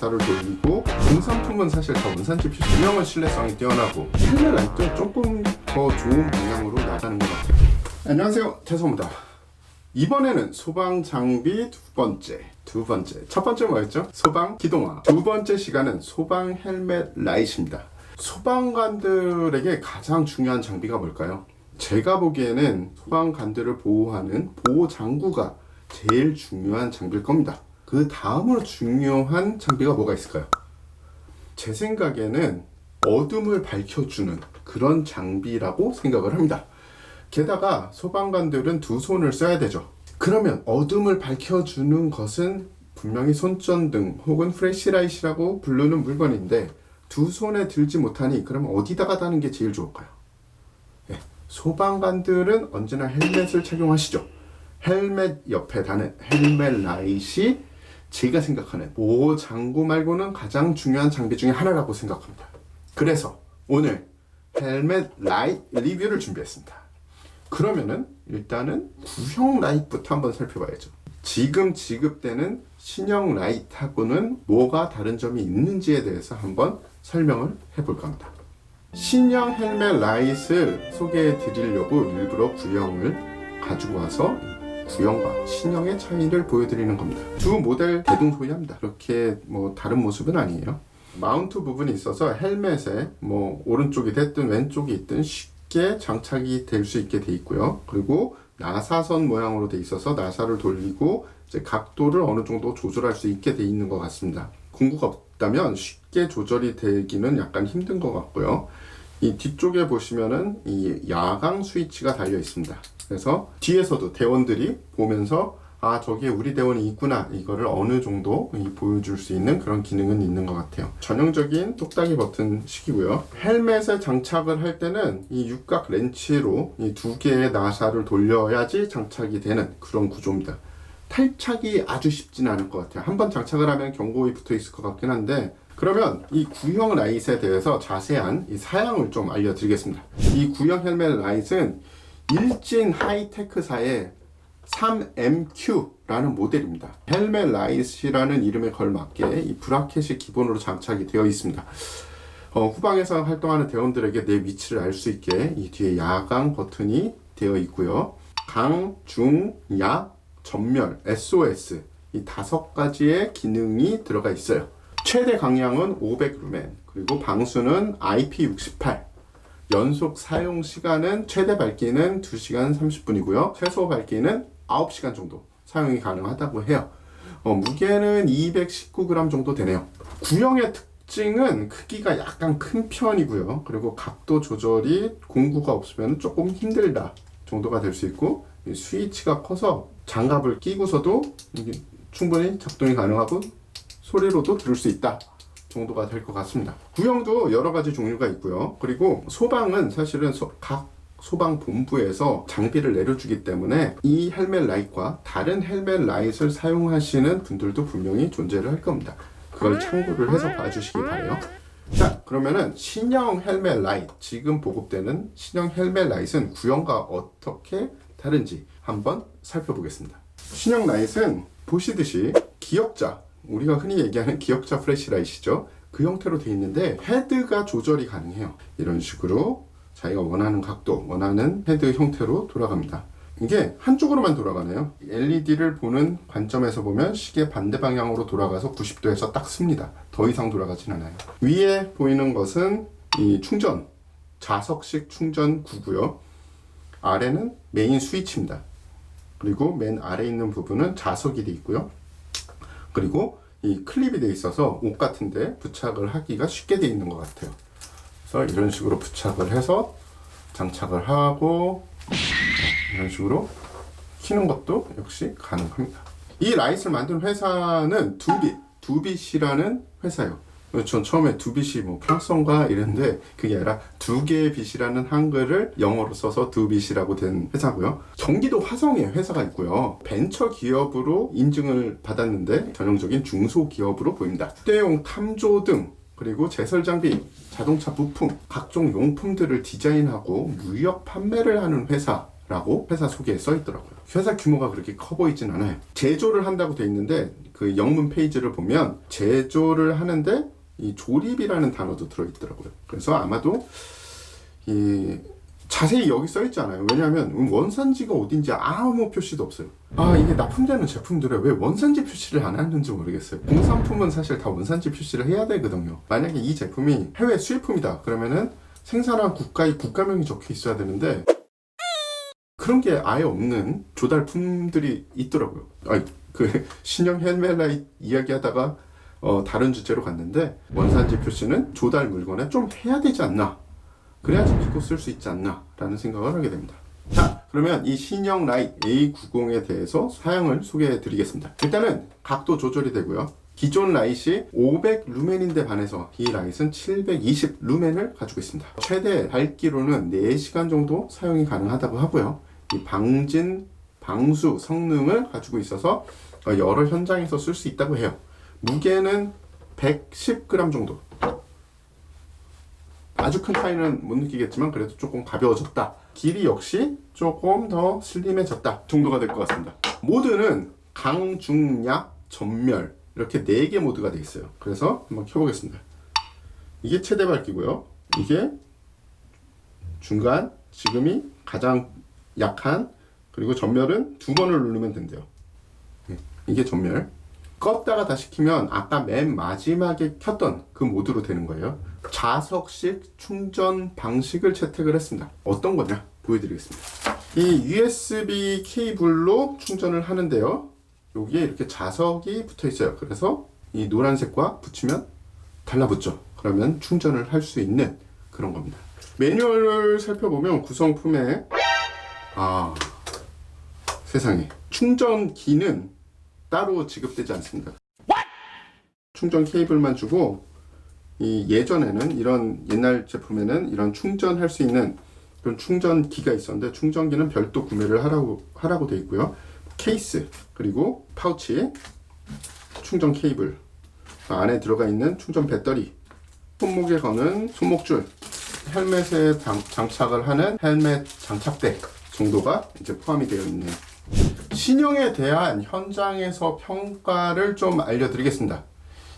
나사를 돌리고 공산품은 사실 다 원산지 필수 유명한 신뢰성이 뛰어나고 헬멧 라이트는 조금 더 좋은 방향으로 나가는 것 같아요. 안녕하세요, 태소입니다. 이번에는 소방 장비 두 번째 첫 번째 뭐였죠? 소방 기동화. 두 번째 시간은 소방 헬멧 라이트입니다. 소방관들에게 가장 중요한 장비가 뭘까요? 제가 보기에는 소방관들을 보호하는 보호 장구가 제일 중요한 장비일 겁니다. 그 다음으로 중요한 장비가 뭐가 있을까요? 제 생각에는 어둠을 밝혀주는 그런 장비라고 생각을 합니다. 게다가 소방관들은 두 손을 써야 되죠. 그러면 어둠을 밝혀주는 것은 분명히 손전등 혹은 플래시라이트라고 부르는 물건인데 두 손에 들지 못하니 그럼 어디다가 다는 게 제일 좋을까요? 네, 소방관들은 언제나 헬멧을 착용하시죠. 헬멧 옆에 다는 헬멧 라이트이 제가 생각하는 보호 장구 말고는 가장 중요한 장비 중에 하나라고 생각합니다. 그래서 오늘 헬멧 라이트 리뷰를 준비했습니다. 그러면은 일단은 구형 라이트부터 한번 살펴봐야죠. 지금 지급되는 신형 라이트하고는 뭐가 다른 점이 있는지에 대해서 한번 설명을 해볼까 합니다. 신형 헬멧 라이트 소개해 드리려고 일부러 구형을 가지고 와서 구형과 신형의 차이를 보여드리는 겁니다. 두 모델 대동소이합니다. 그렇게 다른 모습은 아니에요. 마운트 부분이 있어서 헬멧에 오른쪽이 됐든 왼쪽이 있든 쉽게 장착이 될 수 있게 돼 있고요. 그리고 나사선 모양으로 돼 있어서 나사를 돌리고 이제 각도를 어느 정도 조절할 수 있게 돼 있는 것 같습니다. 공구가 없다면 쉽게 조절이 되기는 약간 힘든 것 같고요. 이 뒤쪽에 보시면은 이 야광 스위치가 달려 있습니다. 그래서 뒤에서도 대원들이 보면서 저기에 우리 대원이 있구나, 이거를 어느 정도 보여줄 수 있는 그런 기능은 있는 것 같아요. 전형적인 똑딱이 버튼식이고요. 헬멧에 장착을 할 때는 이 육각 렌치로 이 두 개의 나사를 돌려야지 장착이 되는 그런 구조입니다. 탈착이 아주 쉽지는 않을 것 같아요. 한번 장착을 하면 경고음이 붙어 있을 것 같긴 한데, 그러면 이 구형 라이트에 대해서 자세한 이 사양을 좀 알려드리겠습니다. 이 구형 헬멧 라이트는 일진 하이테크사의 3MQ라는 모델입니다. 헬멧 라이트라는 이름에 걸맞게 이 브라켓이 기본으로 장착이 되어 있습니다. 후방에서 활동하는 대원들에게 내 위치를 알 수 있게 이 뒤에 야광 버튼이 되어 있고요. 강, 중, 야, 전멸, SOS 이 5가지의 기능이 들어가 있어요. 최대 강량은 500루멘, 그리고 방수는 IP68, 연속 사용 시간은 최대 밝기는 2시간 30분이고요. 최소 밝기는 9시간 정도 사용이 가능하다고 해요. 무게는 219g 정도 되네요. 구형의 특징은 크기가 약간 큰 편이고요. 그리고 각도 조절이 공구가 없으면 조금 힘들다 정도가 될 수 있고, 스위치가 커서 장갑을 끼고서도 충분히 작동이 가능하고 소리로도 들을 수 있다 정도가 될 것 같습니다. 구형도 여러 가지 종류가 있고요. 그리고 소방은 사실은 각 소방 본부에서 장비를 내려주기 때문에 이 헬멧 라이트와 다른 헬멧 라이트를 사용하시는 분들도 분명히 존재를 할 겁니다. 그걸 참고를 해서 봐주시기 바래요. 자, 그러면은 신형 헬멧 라이트, 지금 보급되는 신형 헬멧 라이트는 구형과 어떻게 다른지 한번 살펴보겠습니다. 신형 라이트는 보시듯이 기역자, 우리가 흔히 얘기하는 기역자 플래시라이트죠. 그 형태로 되어 있는데 헤드가 조절이 가능해요. 이런 식으로 자기가 원하는 각도, 원하는 헤드 형태로 돌아갑니다. 이게 한쪽으로만 돌아가네요. LED를 보는 관점에서 보면 시계 반대 방향으로 돌아가서 90도에서 딱 씁니다. 더 이상 돌아가진 않아요. 위에 보이는 것은 이 충전, 자석식 충전구고요. 아래는 메인 스위치입니다. 그리고 맨 아래에 있는 부분은 자석이 되어 있고요. 그리고 이 클립이 되어 있어서 옷 같은데 부착을 하기가 쉽게 되어 있는 것 같아요. 그래서 이런 식으로 부착을 해서 장착을 하고 이런 식으로 키는 것도 역시 가능합니다. 이 라이트를 만든 회사는 두빗이라는 회사예요. 전 처음에 두빗이 프랑스어인가 이랬는데 그게 아니라 두 개의 빛이라는 한글을 영어로 써서 두빗이라고 된 회사고요. 경기도 화성에 회사가 있고요. 벤처 기업으로 인증을 받았는데 전형적인 중소기업으로 보입니다. 휴대용 탐조 등, 그리고 제설 장비, 자동차 부품, 각종 용품들을 디자인하고 무역 판매를 하는 회사 라고 회사 소개에 써 있더라고요. 회사 규모가 그렇게 커 보이진 않아요. 제조를 한다고 돼 있는데 그 영문 페이지를 보면 제조를 하는데 이 조립이라는 단어도 들어있더라고요. 그래서 아마도 이 자세히 여기 써 있지 않아요. 왜냐하면 원산지가 어딘지 아무 표시도 없어요. 이게 납품되는 제품들에 왜 원산지 표시를 안 하는지 모르겠어요. 공산품은 사실 다 원산지 표시를 해야 되거든요. 만약에 이 제품이 해외 수입품이다 그러면은 생산한 국가의 국가명이 적혀 있어야 되는데 그런 게 아예 없는 조달품들이 있더라고요. 그 신형 헬멧라이트 이야기하다가 다른 주제로 갔는데 원산지 표시는 조달 물건에 좀 해야 되지 않나, 그래야지 믿고 쓸 수 있지 않나 라는 생각을 하게 됩니다. 자, 그러면 이 신형 라이트 A90에 대해서 사양을 소개해 드리겠습니다. 일단은 각도 조절이 되고요. 기존 라이트이 500 루멘인데 반해서 이 라이트는 720 루멘을 가지고 있습니다. 최대 밝기로는 4시간 정도 사용이 가능하다고 하고요. 이 방진, 방수 성능을 가지고 있어서 여러 현장에서 쓸 수 있다고 해요. 무게는 110g 정도. 아주 큰 차이는 못 느끼겠지만 그래도 조금 가벼워졌다. 길이 역시 조금 더 슬림해졌다 정도가 될 것 같습니다. 모드는 강, 중, 약, 전멸 이렇게 4개 모드가 되어 있어요. 그래서 한번 켜보겠습니다. 이게 최대 밝기고요. 이게 중간, 지금이 가장 약한, 그리고 전멸은 2번을 누르면 된대요. 이게 전멸. 껐다가 다시 키면 아까 맨 마지막에 켰던 그 모드로 되는 거예요. 자석식 충전 방식을 채택을 했습니다. 어떤 거냐 보여드리겠습니다. 이 USB 케이블로 충전을 하는데요. 여기에 이렇게 자석이 붙어 있어요. 그래서 이 노란색과 붙이면 달라붙죠. 그러면 충전을 할 수 있는 그런 겁니다. 매뉴얼을 살펴보면 구성품에 세상에 충전기는 따로 지급되지 않습니다. 충전 케이블만 주고, 이 예전에는 이런 옛날 제품에는 이런 충전할 수 있는 그런 충전기가 있었는데 충전기는 별도 구매를 하라고 되어 있고요. 케이스, 그리고 파우치, 충전 케이블, 안에 들어가 있는 충전 배터리, 손목에 거는 손목줄, 헬멧에 장착을 하는 헬멧 장착대 정도가 이제 포함이 되어 있네요. 신형에 대한 현장에서 평가를 좀 알려드리겠습니다.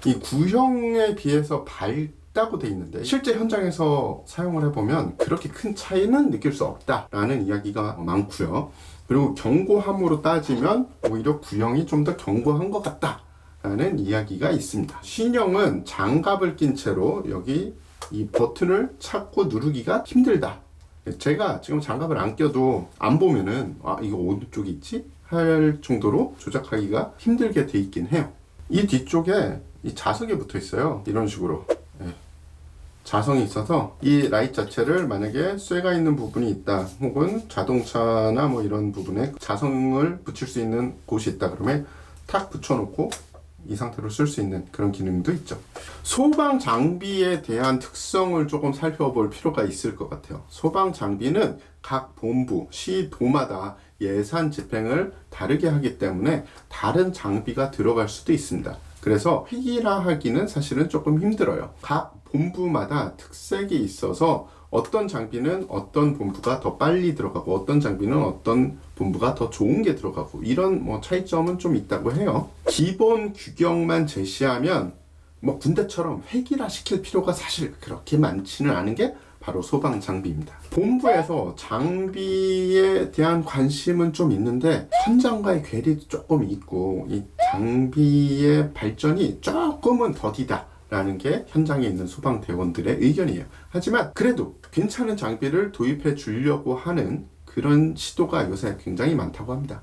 이 구형에 비해서 밝다고 되어 있는데 실제 현장에서 사용을 해보면 그렇게 큰 차이는 느낄 수 없다라는 이야기가 많고요. 그리고 견고함으로 따지면 오히려 구형이 좀 더 견고한 것 같다라는 이야기가 있습니다. 신형은 장갑을 낀 채로 여기 이 버튼을 찾고 누르기가 힘들다. 제가 지금 장갑을 안 껴도 안 보면은 이거 어느 쪽에 있지? 할 정도로 조작하기가 힘들게 돼 있긴 해요. 이 뒤쪽에 이 자석이 붙어 있어요. 이런 식으로 자성이 있어서 이 라이트 자체를 만약에 쇠가 있는 부분이 있다, 혹은 자동차나 뭐 이런 부분에 자성을 붙일 수 있는 곳이 있다 그러면 탁 붙여놓고 이 상태로 쓸 수 있는 그런 기능도 있죠. 소방 장비에 대한 특성을 조금 살펴볼 필요가 있을 것 같아요. 소방 장비는 각 본부, 시도마다 예산 집행을 다르게 하기 때문에 다른 장비가 들어갈 수도 있습니다. 그래서 획일화하기는 사실은 조금 힘들어요. 각 본부마다 특색이 있어서 어떤 장비는 어떤 본부가 더 빨리 들어가고 어떤 장비는 어떤 본부가 더 좋은 게 들어가고 이런 차이점은 좀 있다고 해요. 기본 규격만 제시하면 군대처럼 획일화 시킬 필요가 사실 그렇게 많지는 않은 게 바로 소방 장비입니다. 본부에서 장비에 대한 관심은 좀 있는데 현장과의 괴리도 조금 있고 이 장비의 발전이 조금은 더디다 라는 게 현장에 있는 소방대원들의 의견이에요. 하지만 그래도 괜찮은 장비를 도입해 주려고 하는 그런 시도가 요새 굉장히 많다고 합니다.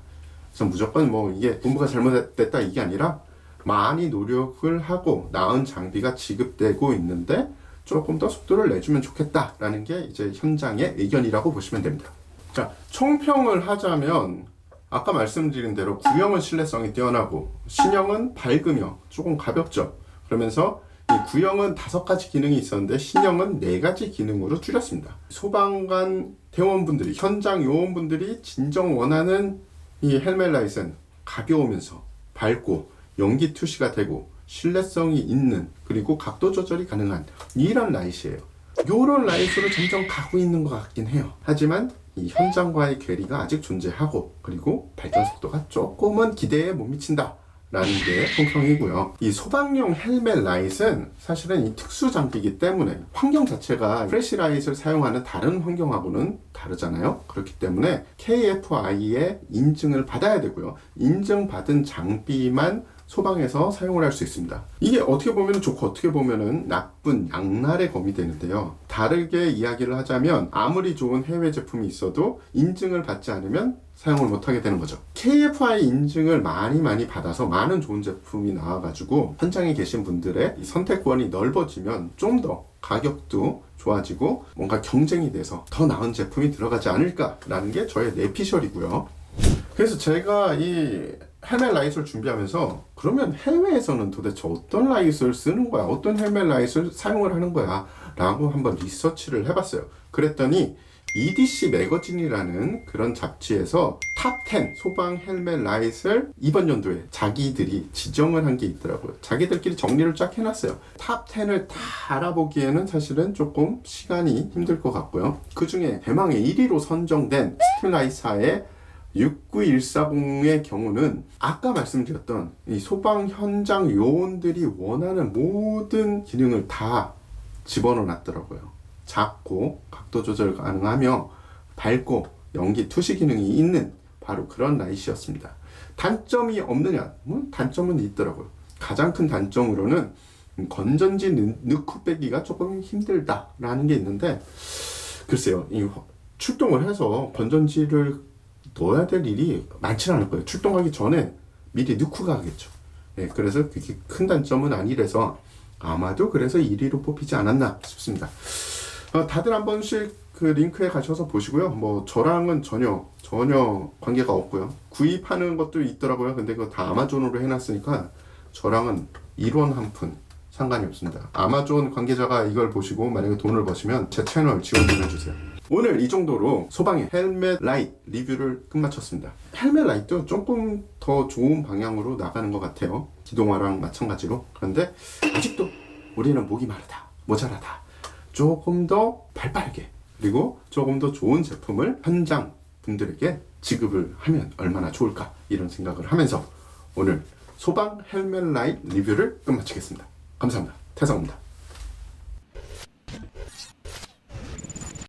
그래서 무조건 이게 본부가 잘못됐다 이게 아니라 많이 노력을 하고 나은 장비가 지급되고 있는데 조금 더 속도를 내주면 좋겠다라는 게 이제 현장의 의견이라고 보시면 됩니다. 자, 총평을 하자면 아까 말씀드린 대로 구형은 신뢰성이 뛰어나고 신형은 밝으며 조금 가볍죠. 그러면서 이 구형은 5가지 기능이 있었는데 신형은 4가지 기능으로 줄였습니다. 소방관 대원분들이, 현장 요원분들이 진정 원하는 이 헬멧 라이트는 가벼우면서 밝고 연기 투시가 되고 신뢰성이 있는, 그리고 각도 조절이 가능한 이런 라이트예요. 요런 라이트로 점점 가고 있는 것 같긴 해요. 하지만 이 현장과의 괴리가 아직 존재하고, 그리고 발전 속도가 조금은 기대에 못 미친다 라는 게 통평이고요. 이 소방용 헬멧 라이트는 사실은 이 특수 장비이기 때문에 환경 자체가 플래시라이트를 사용하는 다른 환경하고는 다르잖아요. 그렇기 때문에 KFI의 인증을 받아야 되고요. 인증받은 장비만 소방에서 사용을 할 수 있습니다. 이게 어떻게 보면 좋고 어떻게 보면 나쁜 양날의 검이 되는데요. 다르게 이야기를 하자면 아무리 좋은 해외 제품이 있어도 인증을 받지 않으면 사용을 못하게 되는 거죠. KFI 인증을 많이 받아서 많은 좋은 제품이 나와가지고 현장에 계신 분들의 이 선택권이 넓어지면 좀 더 가격도 좋아지고 뭔가 경쟁이 돼서 더 나은 제품이 들어가지 않을까라는 게 저의 내피셜이고요. 그래서 제가 이 헬멧 라이트를 준비하면서 그러면 해외에서는 도대체 어떤 라이트를 쓰는 거야? 어떤 헬멧 라이트를 사용을 하는 거야? 라고 한번 리서치를 해봤어요. 그랬더니 EDC 매거진이라는 그런 잡지에서 탑10 소방 헬멧 라이트를 이번 연도에 자기들이 지정을 한 게 있더라고요. 자기들끼리 정리를 쫙 해놨어요. 탑10을 다 알아보기에는 사실은 조금 시간이 힘들 것 같고요. 그 중에 대망의 1위로 선정된 스틸라이사의 69140의 경우는 아까 말씀드렸던 이 소방 현장 요원들이 원하는 모든 기능을 다 집어넣어 놨더라고요. 작고 각도 조절 가능하며 밝고 연기 투시 기능이 있는 바로 그런 라이트였습니다. 단점이 없느냐? 단점은 있더라고요. 가장 큰 단점으로는 건전지 넣고 빼기가 조금 힘들다라는 게 있는데, 글쎄요, 이 출동을 해서 건전지를 넣어야 될 일이 많지는 않을 거예요. 출동하기 전에 미리 넣고 가겠죠. 네, 그래서 그게 큰 단점은 아니라서 아마도 그래서 1위로 뽑히지 않았나 싶습니다. 다들 한 번씩 그 링크에 가셔서 보시고요. 뭐 저랑은 전혀 관계가 없고요. 구입하는 것도 있더라고요. 근데 그거 다 아마존으로 해놨으니까 저랑은 1원 한 푼 상관이 없습니다. 아마존 관계자가 이걸 보시고 만약에 돈을 버시면 제 채널 지원 좀 해주세요. 오늘 이 정도로 소방의 헬멧 라이트 리뷰를 끝마쳤습니다. 헬멧 라이트도 조금 더 좋은 방향으로 나가는 것 같아요. 기동화랑 마찬가지로. 그런데 아직도 우리는 목이 마르다, 모자라다. 조금 더 발빠르게, 그리고 조금 더 좋은 제품을 현장 분들에게 지급을 하면 얼마나 좋을까, 이런 생각을 하면서 오늘 소방 헬멧 라이트 리뷰를 끝마치겠습니다. 감사합니다. 태성입니다.